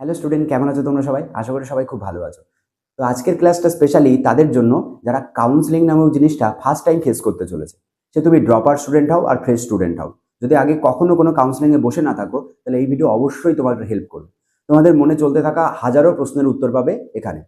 Hello student, কেমন আছো তোমরা সবাই? আশা করি সবাই খুব ভালো আছো। তো আজকের ক্লাসটা স্পেশালি তাদের জন্য যারা কাউন্সেলিং নামক জিনিসটা ফার্স্ট টাইম ফেস করতে চলেছে। সে তুমি ড্রপার স্টুডেন্ট হও আর ফ্রেশ স্টুডেন্ট হও, যদি আগে কখনো কোনো কাউন্সেলিংয়ে বসে না থাকো, তাহলে এই ভিডিও অবশ্যই তোমার হেল্প করবে। তোমাদের মনে চলতে থাকা হাজারো প্রশ্নের উত্তর পাবে এখানে।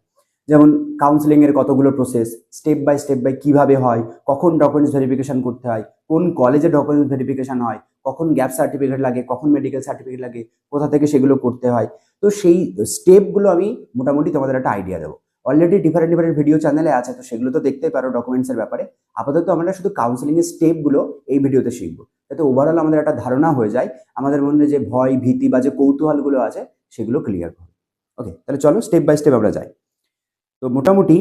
যেমন কাউন্সেলিংয়ের কতগুলো প্রসেস, স্টেপ বাই কিভাবে হয়, কখন ডকুমেন্টস ভেরিফিকেশন করতে হয়, কোন কলেজে ডকুমেন্টস ভেরিফিকেশন হয়, কখন গ্যাপ সার্টিফিকেট লাগে, কখন মেডিকেল সার্টিফিকেট লাগে, কোথা থেকে সেগুলো করতে হয়। তো সেই স্টেপগুলো আমি মোটামুটি তোমাদের একটা আইডিয়া দেবো। অলরেডি ডিফারেন্ট ডিফারেন্ট ভিডিও চ্যানেলে আছে, তো সেগুলো তো দেখতেই পারো ডকুমেন্টসের ব্যাপারে। আপাতত আমরা শুধু কাউন্সেলিংয়ের স্টেপগুলো এই ভিডিওতে শিখবো, যাতে ওভারঅল আমাদের একটা ধারণা হয়ে যায়, আমাদের মনে যে ভয় ভীতি বা যে কৌতূহলগুলো আছে সেগুলো ক্লিয়ার হবে। ওকে, তাহলে চলো স্টেপ বাই স্টেপ আমরা যাই। তো মোটামুটি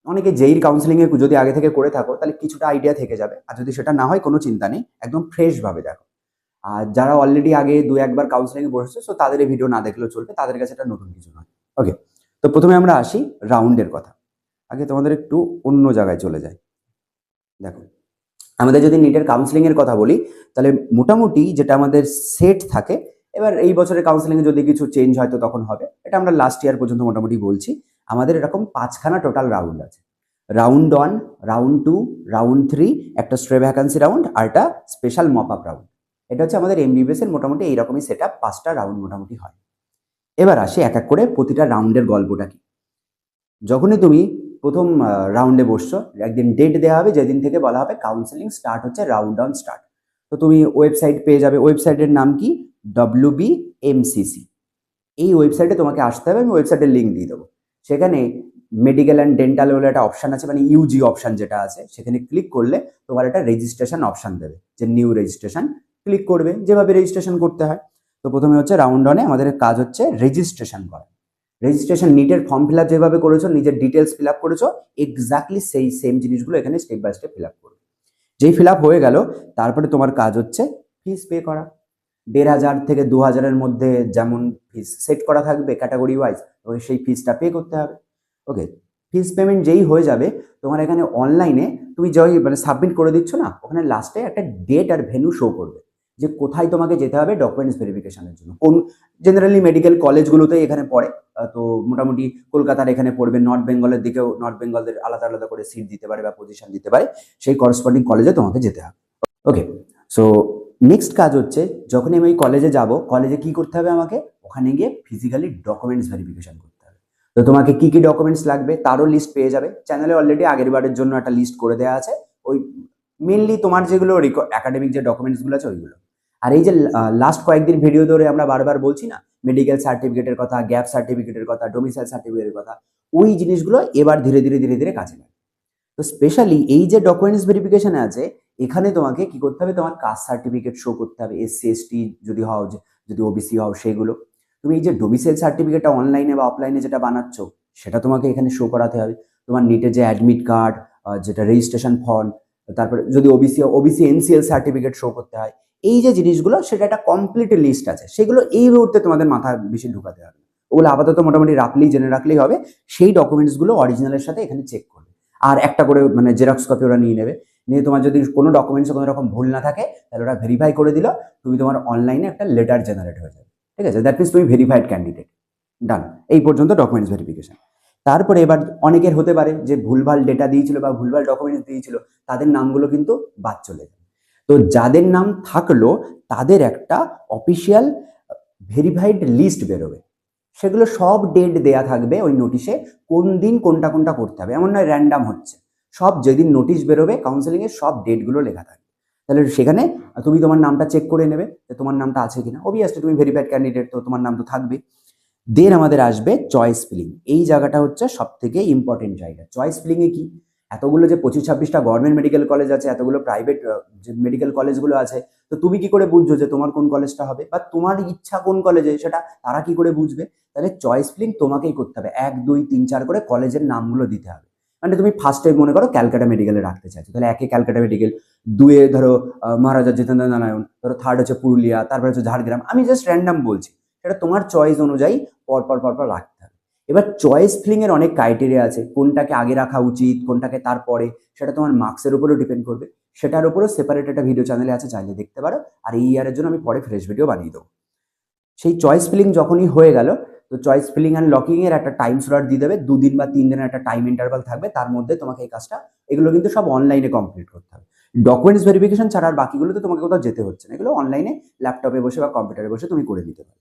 অনেকে জেইর কাউন্সেলিংয়ে যদি আগে থেকে করে থাকো, তাহলে কিছুটা আইডিয়া থেকে যাবে, আর যদি সেটা না হয় কোনো চিন্তা নেই, একদম ফ্রেশভাবে দেখো। আর যারা অলরেডি আগে দু একবার কাউন্সেলিংয়ে বসেছে, সো তাদের এই ভিডিও না দেখলেও চলবে, তাদের কাছে এটা নতুন কিছু নয়। ওকে, তো প্রথমে আমরা আসি রাউন্ডের কথা। আগে তোমাদের একটু অন্য জায়গায় চলে যাই। দেখো, আমাদের যদি নিটের কাউন্সেলিংয়ের কথা বলি, তাহলে মোটামুটি যেটা আমাদের সেট থাকে, এবার এই বছরের কাউন্সেলিংয়ে যদি কিছু চেঞ্জ হয় তো তখন হবে, এটা আমরা লাস্ট ইয়ার পর্যন্ত মোটামুটি বলছি। আমাদের এরকম 5খানা টোটাল রাউন্ড আছে। রাউন্ড 1, রাউন্ড 2, রাউন্ড 3, একটা স্ট্রে ভ্যাকান্সি রাউন্ড, আর একটা স্পেশাল মপ আপ রাউন্ড। এটা হচ্ছে আমাদের এমবিবিএস এর মোটামুটি এইরকমই সেট আপ, 5টা রাউন্ড মোটামুটি হয়। এবার আসি এক এক করে প্রতিটা রাউন্ডের গল্পটা কি। যখনই তুমি প্রথম রাউন্ডে বসছো, একদিন ডেট দেওয়া হবে, যেদিন থেকে বলা হবে কাউন্সেলিং স্টার্ট হচ্ছে, রাউন্ড 1 স্টার্ট। তো তুমি ওয়েবসাইট পেয়ে যাবে, ওয়েবসাইটের নাম কি, WBMCC। এই ওয়েবসাইটে তোমাকে আসতে হবে, আমি ওয়েবসাইটের লিঙ্ক দিয়ে দেবো। সেখানে মেডিকেল অ্যান্ড ডেন্টাল বলে একটা অপশান আছে, মানে ইউজি অপশান যেটা আছে, সেখানে ক্লিক করলে তোমার একটা রেজিস্ট্রেশন অপশান দেবে, যে নিউ রেজিস্ট্রেশন। ক্লিক করবে, যেভাবে রেজিস্ট্রেশন করতে হয়। তো প্রথমে হচ্ছে রাউন্ড 1-এ আমাদের কাজ হচ্ছে রেজিস্ট্রেশন করা। রেজিস্ট্রেশন নিটের ফর্ম ফিল আপ যেভাবে করেছো, নিজের ডিটেলস ফিল আপ করেছো, এক্স্যাক্টলি সেই সেম জিনিসগুলো এখানে step by step fill up করবে। যেই ফিল আপ হয়ে গেল, তারপরে তোমার কাজ হচ্ছে ফিস পে করা। 1,500 থেকে 2,000-এর মধ্যে যেমন ফিস সেট করা থাকবে ক্যাটাগরি ওয়াইজ, ওই সেই ফিসটা পে করতে হবে। ওকে, ফিস পেমেন্ট যেই হয়ে যাবে, তোমার এখানে অনলাইনে তুমি যেই মানে সাবমিট করে দিচ্ছ না, ওখানে লাস্টে একটা ডেট আর ভেন্যু শো করবে, যে কোথায় তোমাকে যেতে হবে ডকুমেন্টস ভেরিফিকেশনের জন্য। কোন জেনারেলি মেডিকেল কলেজগুলোতে এখানে পড়ে। তো মোটামুটি কলকাতার এখানে পড়বে, নর্থ বেঙ্গলের দিকেও নর্থ বেঙ্গলদের আলাদা আলাদা করে সিট দিতে পারে বা পজিশন দিতে পারে, সেই করসপন্ডিং কলেজে তোমাকে যেতে হবে। ওকে, সো নেক্সট কাজ হচ্ছে, যখনই আমি ওই কলেজে যাব, কলেজে কি করতে হবে আমাকে, ওখানে গিয়ে ফিজিক্যালি ডকুমেন্টস ভেরিফিকেশন করতে হবে। তো তোমাকে কি কি ডকুমেন্টস লাগবে তারও লিস্ট পেয়ে যাবে, চ্যানেলে অলরেডি আগের বারের জন্য একটা লিস্ট করে দেওয়া আছে। ওই মেনলি তোমার যেগুলো একাডেমিক যে ডকুমেন্টসগুলো আছে ওইগুলো। আর এই যে লাস্ট কয়েকদিন ভিডিও ধরে আমরা বারবার বলছি না, মেডিকেল সার্টিফিকেটের কথা, গ্যাপ সার্টিফিকেটের কথা, ডোমিসাইল সার্টিফিকেটের কথা, ওই জিনিসগুলো এবার ধীরে ধীরে ধীরে ধীরে কাজে লাগে। তো স্পেশালি এই যে ডকুমেন্টস ভেরিফিকেশনে আছে, এখানে তোমাকে কি করতে হবে, তোমার কাস্ট সার্টিফিকেট শো করতে হবে, SC ST যদি হও, যদি OBC হও সেগুলো। তুমি এই যে ডোমিসাইল সার্টিফিকেটটা অনলাইনে বা অফলাইনে যেটা বানাচ্ছ, সেটা তোমাকে এখানে শো করাতে হবে। তোমার নিটের যে অ্যাডমিট কার্ড, যেটা রেজিস্ট্রেশন ফর্ম, তারপরে যদি ওবিসি NCL সার্টিফিকেট শো করতে হয়, এই যে জিনিসগুলো, সেটা একটা কমপ্লিট লিস্ট আছে, সেগুলো এই মুহূর্তে তোমাদের মাথায় বেশি ঢুকাতে হবে। ওগুলো আপাতত মোটামুটি রাখলেই জেনে রাখলেই হবে। সেই ডকুমেন্টসগুলো অরিজিনালের সাথে এখানে চেক করবে, আর একটা করে মানে জেরক্স কপি ওরা নিয়ে নেবে। নিয়ে তোমার যদি কোনো ডকুমেন্টসে কোনো রকম ভুল না থাকে, তাহলে ওরা ভেরিফাই করে দিল, তুমি তোমার অনলাইনে একটা লেটার জেনারেট হয়ে যাবে। ঠিক আছে, দ্যাট মিনস তুমি ভেরিফাইড ক্যান্ডিডেট। ডান, এই পর্যন্ত ডকুমেন্টস ভেরিফিকেশন। তারপরে এবার অনেকের হতে পারে যে ভুলভাল ডেটা দিয়েছিল বা ভুলভাল ডকুমেন্টস দিয়েছিল, তাদের নামগুলো কিন্তু বাদ চলে যাবে। তো যাদের নাম থাকলো, তাদের একটা অফিসিয়াল ভেরিফাইড লিস্ট বেরোবে, সেগুলো সব ডেট দেয়া থাকবে ওই নোটিশে, কোন দিন কোনটা কোনটা করতে হবে, এমন নয় র্যান্ডাম হচ্ছে। সব যেদিন নোটিশ বেরোবে কাউন্সেলিংয়ের, সব ডেটগুলো লেখা থাকবে। তাহলে সেখানে তুমি তোমার নামটা চেক করে নেবে যে তোমার নামটা আছে কিনা। অবভিয়াসলি তুমি ভেরিফাইড ক্যান্ডিডেট, তো তোমার নাম তো থাকবে। দেন আমাদের আসবে চয়েস ফিলিং। এই জায়গাটা হচ্ছে সব থেকে ইম্পর্টেন্ট জায়গা। চয়েস ফিলিংয়ে কি, এতগুলো যে 25-26টা গভর্নমেন্ট মেডিকেল কলেজ আছে, এতগুলো প্রাইভেট যে মেডিকেল কলেজগুলো আছে, তো তুমি কি করে বুঝছো যে তোমার কোন কলেজটা হবে, বা তোমার ইচ্ছা কোন কলেজে, সেটা তারা কি করে বুঝবে? তাহলে চয়েস ফিলিং তোমাকেই করতে হবে, 1 2 3 4 করে কলেজের নামগুলো দিতে হবে। মানে তুমি ফার্স্টে মনে করো ক্যালকাটা মেডিকেলে রাখতে চাইছো, তাহলে 1-এ ক্যালকাটা মেডিকেল, 2-এ ধরো মহারাজা জিতেন্দ্র নারায়ণ, ধরো 3rd হচ্ছে পুরুলিয়া, তারপরে হচ্ছে ঝাড়গ্রাম। আমি জাস্ট র্যান্ডাম বলছি, সেটা তোমার চয়েস অনুযায়ী পরপর পরপর রাখতে হবে। এবার চয়েস ফিলিং এর অনেক ক্রাইটেরিয়া আছে, কোনটাকে আগে রাখা উচিত, কোনটাকে তারপরে, সেটা তোমার মার্কসের উপরেও ডিপেন্ড করবে। সেটার উপরেও সেপারেট একটা ভিডিও চ্যানেলে আছে, চাইলে দেখতে পারো। আর এই ইয়ারের জন্য আমি পরে ফ্রেশ ভিডিও বানিয়ে দেবো। সেই চয়েস ফিলিং যখনই হয়ে গেল, তো চয়েস ফিলিং অ্যান্ড লকিং এর একটা টাইম স্লট দিয়ে দেবে, 2 দিন বা 3 দিনের একটা টাইম ইন্টারভাল থাকবে, তার মধ্যে তোমাকে এই কাজটা, এগুলো কিন্তু সব অনলাইনে কমপ্লিট করতে হবে। ডকুমেন্টস ভেরিফিকেশন ছাড়া আর বাকিগুলোতে তোমাকে কোথাও যেতে হচ্ছে না, এগুলো অনলাইনে ল্যাপটপে বসে বা কম্পিউটারে বসে তুমি করে নিতে পারো।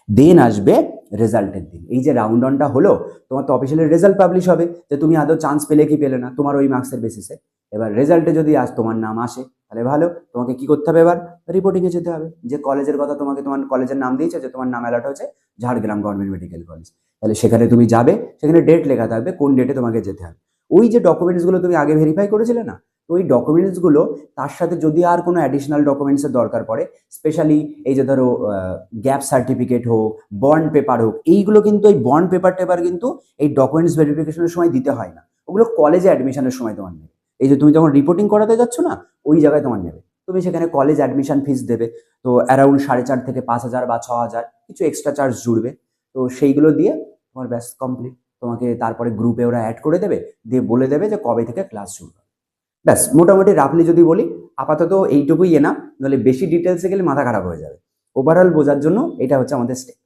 দেন আসবে রেজাল্টের দিন। এই যে রাউন্ড অনটা হলো, তোমার তো অফিসিয়ালি রেজাল্ট পাবলিশ হবে যে তুমি আদৌ চান্স পেলে কি পেলে না, তোমার ওই মার্কসের বেসিসে। এবার রেজাল্টে যদি আজ তোমার নাম আসে তাহলে ভালো, তোমাকে কি করতে হবে, এবার রিপোর্টিংয়ে যেতে হবে। যে কলেজের কথা তোমাকে, তোমার কলেজের নাম দিয়েছে যে তোমার নাম অ্যালার্ট হয়েছে ঝাড়গ্রাম গভর্নমেন্ট মেডিকেল কলেজ, তাহলে সেখানে তুমি যাবে, সেখানে ডেট লেখা থাকবে কোন ডেটে তোমাকে যেতে হবে। ওই যে ডকুমেন্টসগুলো তুমি আগে ভেরিফাই করেছিলে না, তো ওই ডকুমেন্টসগুলো, তার সাথে যদি আর কোনো অ্যাডিশনাল ডকুমেন্টসের দরকার পড়ে, স্পেশালি এই যে ধরো গ্যাপ সার্টিফিকেট হোক, বন্ড পেপার হোক, এইগুলো কিন্তু এই বন্ড পেপার টেপার কিন্তু এই ডকুমেন্টস ভেরিফিকেশনের সময় দিতে হয় না, ওগুলো কলেজে অ্যাডমিশনের সময় তোমার নেবে। এই যে তুমি যখন রিপোর্টিং করাতে যাচ্ছ না, ওই জায়গায় তোমার নেবে, তুমি সেখানে কলেজ অ্যাডমিশন ফিস দেবে, তো অ্যারাউন্ড 4.5 থেকে 5,000 বা 6,000 কিছু এক্সট্রা চার্জ জুড়বে, তো সেইগুলো দিয়ে তোমার ব্যাস কমপ্লিট। তোমাকে তারপরে গ্রুপে ওরা অ্যাড করে দেবে, দিয়ে বলে দেবে যে কবে থেকে ক্লাস শুরু হবে। ব্যাস, মোটামুটি রাফলি যদি বলি, আপাতত এইটুকুই এনা, নাহলে বেশি ডিটেলসে গেলে মাথা খারাপ হয়ে যাবে। ওভারঅল বোঝার জন্য এটা হচ্ছে আমাদের স্টেপ।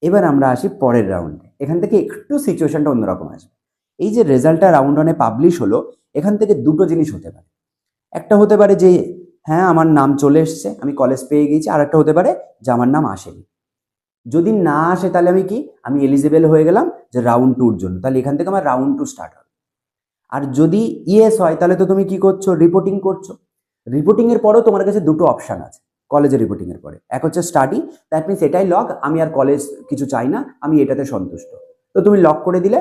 এবার আমরা আসি পরের রাউন্ডে। এখান থেকে একটু সিচুয়েশনটা অন্যরকম আসবে। এই যে রেজাল্টটা রাউন্ড ওয়ানে পাবলিশ হলো, এখান থেকে দুটো জিনিস হতে পারে। একটা হতে পারে যে হ্যাঁ আমার নাম চলে এসছে, আমি কলেজ পেয়ে গেছি, আর একটা হতে পারে যে আমার নাম আসেনি। যদি না আসে তাহলে আমি কি, আমি এলিজিবল হয়ে গেলাম যে রাউন্ড টুর জন্য, তাহলে এখান থেকে আমার রাউন্ড টু স্টার্ট হবে। আর যদি ইয়েস হয় তাহলে তো তুমি কি করছো, রিপোর্টিং করছো। রিপোর্টিং এর পরেও তোমার কাছে দুটো অপশন আছে কলেজে রিপোর্টিং এর পরে, এক হচ্ছে স্টাডি, দ্যাট মিনস এটাই লক, আমি আর কলেজ কিছু চাই না, আমি এটাতে সন্তুষ্ট। তো তুমি লক করে দিলে,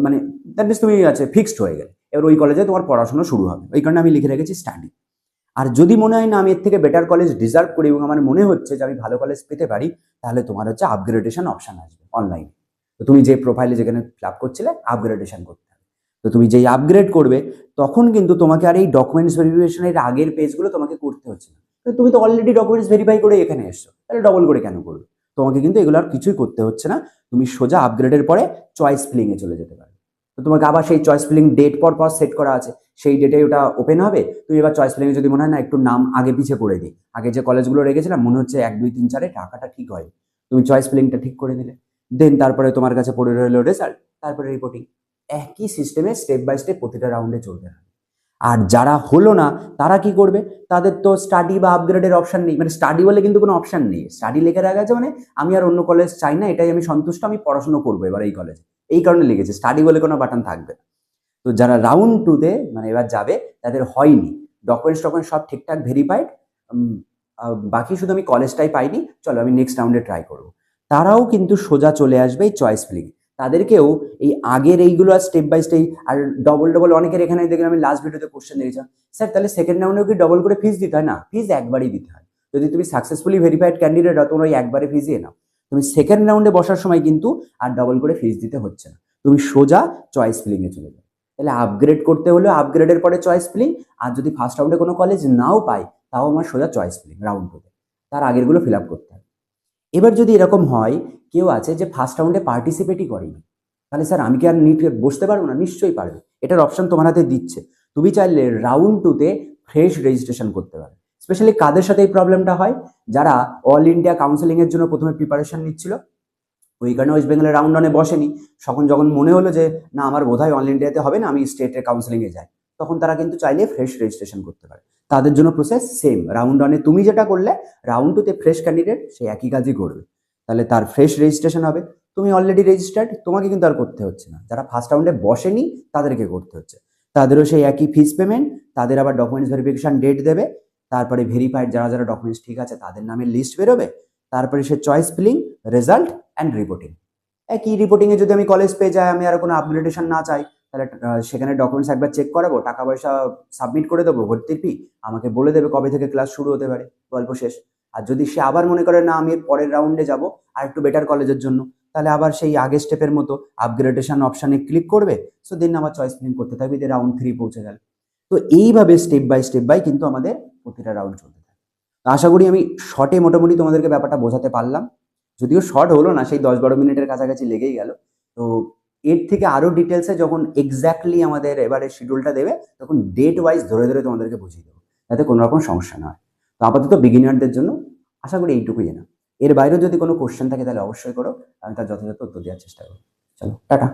মানে দ্যাট মিনস তুমি আছে ফিক্সড হয়ে গেলে, এবার ওই কলেজে তোমার পড়াশোনা শুরু হবে, ওই কারণে আমি লিখে রেখেছি স্টাডি। আর যদি মনে হয় না আমি এর থেকে বেটার কলেজ ডিজার্ভ করি এবং আমার মনে হচ্ছে যে আমি ভালো কলেজ পেতে পারি, তাহলে তোমার হচ্ছে আপগ্রেডেশন অপশন আসবে অনলাইনে। তো তুমি যে প্রোফাইলে যেখানে ফিল আপ করছিলে আপগ্রেডেশন করতে হবে। তো তুমি যেই আপগ্রেড করবে, তখন কিন্তু তোমাকে আর এই ডকুমেন্টস ভেরিফিকেশনের আগের পেজগুলো তোমাকে করতে হচ্ছে না। তো তুমি তো অলরেডি ডকুমেন্টস ভেরিফাই করে এখানে এসছো, তাহলে ডবল করে কেন করবে? তোমাকে কিন্তু এগুলো আর কিছুই করতে হচ্ছে না। তুমি সোজা আপগ্রেডের পরে চয়েস ফিলিংয়ে চলে যেতে পারো। তো তোমাকে আবার সেই চয়েস ফিলিং ডেট পর পর সেট করা আছে, সেই ডেটে ওটা ওপেন হবে। তুমি এবার চয়েস ফিলিংয়ে যদি মনে হয় না একটু নাম আগে পিছিয়ে করে দিই, আগে যে কলেজগুলো রেখেছিলাম মনে হচ্ছে 1, 2, 3, 4 টাকাটা ঠিক হয়, তুমি চয়েস ফিলিংটা ঠিক করে দিলে। দেন তারপরে তোমার কাছে পড়ে রইলো রেজাল্ট, তারপরে রিপোর্টিং। একই সিস্টেমে স্টেপ বাই স্টেপ প্রতিটা রাউন্ডে চলবে না। আর যারা হলো না তারা কি করবে, তাদের তো স্টাডি বা আপগ্রেডের অপশন নেই, মানে স্টাডি বলে কিন্তু কোনো অপশন নেই, স্টাডি লেখে রাখা আছে মানে আমি আর অন্য কলেজ চাই না, এটাই আমি সন্তুষ্ট, আমি পড়াশোনা করবো এবার এই কলেজে, এই কারণে লিখেছে, স্টাডি বলে কোনো বাটন থাকবে না। তো যারা রাউন্ড টুতে মানে এবার যাবে, তাদের হয়নি, ডকুমেন্টস সব ঠিকঠাক ভেরিফাইড, বাকি শুধু আমি কলেজটাই পাইনি, চলো আমি নেক্সট রাউন্ডে ট্রাই করবো, তারাও কিন্তু সোজা চলে আসবে এই চয়েস ফিলিং। তাদেরকেও এই আগের এইগুলো আর স্টেপ বাই স্টেপ, আর ডবল ডবল অনেকের এখানে দেখলাম, আমি লাস্ট ভিডিওতে কোশ্চেন দেখেছিলাম, স্যার তাহলে সেকেন্ড রাউন্ডেও কি ডবল করে ফিস দিতে হয়? না, ফিস একবারই দিতে হয়। যদি তুমি সাকসেসফুলি ভেরিফাইড ক্যান্ডিডেট হও, তোমার ওই একবারে ফিসই নাও। তুমি সেকেন্ড রাউন্ডে বসার সময় কিন্তু আর ডবল করে ফিস দিতে হচ্ছে না, তুমি সোজা চয়েস ফিলিংয়ে চলে যাবে। তাহলে আপগ্রেড করতে হলে আপগ্রেডের পরে চয়েস ফিলিং, আর যদি ফার্স্ট রাউন্ডে কোনো কলেজ নাও পাই, তাও আমার সোজা চয়েস ফিলিং রাউন্ড টুতে, তার আগেরগুলো ফিল আপ করতে হবে। এবার যদি এরকম হয়, কেউ আছে যে ফার্স্ট রাউন্ডে পার্টিসিপেটই করেনি, তাহলে স্যার আমি কি আর নিট বসতে পারবো না? নিশ্চয়ই পারবে, এটার অপশন তোমার হাতে দিচ্ছে। তুমি চাইলে রাউন্ড টুতে ফ্রেশ রেজিস্ট্রেশন করতে পারো। স্পেশালি কাদের সাথে এই প্রবলেমটা হয়, যারা অল ইন্ডিয়া কাউন্সেলিং এর জন্য প্রথমে প্রিপারেশন নিচ্ছিল, ওই কারণে ওয়েস্ট বেঙ্গলের রাউন্ড ওয়ানে বসেনি, যখন মনে হলো যে না আমার বোধহয় অল ইন্ডিয়াতে হবে না, আমি স্টেটের কাউন্সেলিংয়ে যাই, তখন তারা কিন্তু চাইলে ফ্রেশ রেজিস্ট্রেশন করতে পারে। তাদের জন্য প্রসেস সেম, রাউন্ড ওয়ানে তুমি যেটা করলে রাউন্ড টুতে ফ্রেশ ক্যান্ডিডেট সেই একই কাজই করবে, তাহলে তার ফ্রেশ রেজিস্ট্রেশন হবে। তুমি অলরেডি রেজিস্টার্ড, তোমাকে কিন্তু আর করতে হচ্ছে না। যারা ফার্স্ট রাউন্ডে বসেনি তাদেরকে করতে হচ্ছে, তাদেরও সেই একই ফিস পেমেন্ট, তাদের আবার ডকুমেন্টস ভেরিফিকেশন ডেট দেবে, তারপরে ভেরিফাইড যারা যারা ডকুমেন্টস ঠিক আছে তাদের নামের লিস্ট বেরোবে, তারপরে সে choice filling, result and reporting. একই রিপোর্টিংয়ে যদি আমি কলেজ পেয়ে যাই, আমি আর কোনো আপগ্রেডেশন না চাই, তাহলে সেখানে ডকুমেন্টস একবার চেক করাবো, টাকা পয়সা সাবমিট করে দেবো, ভর্তির ফি, আমাকে বলে দেবে কবে থেকে ক্লাস শুরু হতে পারে, গল্প শেষ। আর যদি সে আবার মনে করে না আমি এর পরের রাউন্ডে যাব আর একটু বেটার কলেজের জন্য, তাহলে আবার সেই আগের স্টেপের মতো আপগ্রেডেশন অপশানে ক্লিক করবে, সো দেন আবার চয়েস ফিলিং করতে থাকবে, যে রাউন্ড 3 পৌঁছে গেল। তো এইভাবে স্টেপ বাই কিন্তু আমাদের প্রতিটা রাউন্ড চলতে থাকে। তো আশা করি আমি শর্টে মোটামুটি তোমাদেরকে ব্যাপারটা বোঝাতে পারলাম, যদিও শর্ট হলো না, সেই 10-12 মিনিটের কাছাকাছি লেগেই গেল। তো এর থেকে আরও ডিটেলসে যখন এক্স্যাক্টলি আমাদের এবারে শিডিউলটা দেবে, তখন ডেট ওয়াইজ ধরে ধরে তোমাদেরকে বুঝিয়ে দেবো, যাতে কোনো রকম সমস্যা না হয়। তো আপাতত বিগিনারদের জন্য আশা করি এইটুকুই না। এর বাইরেও যদি কোনো কোশ্চেন থাকে তাহলে অবশ্যই করো, আমি তার যথাযথ উত্তর দেওয়ার চেষ্টা করবো। চলো টাটা।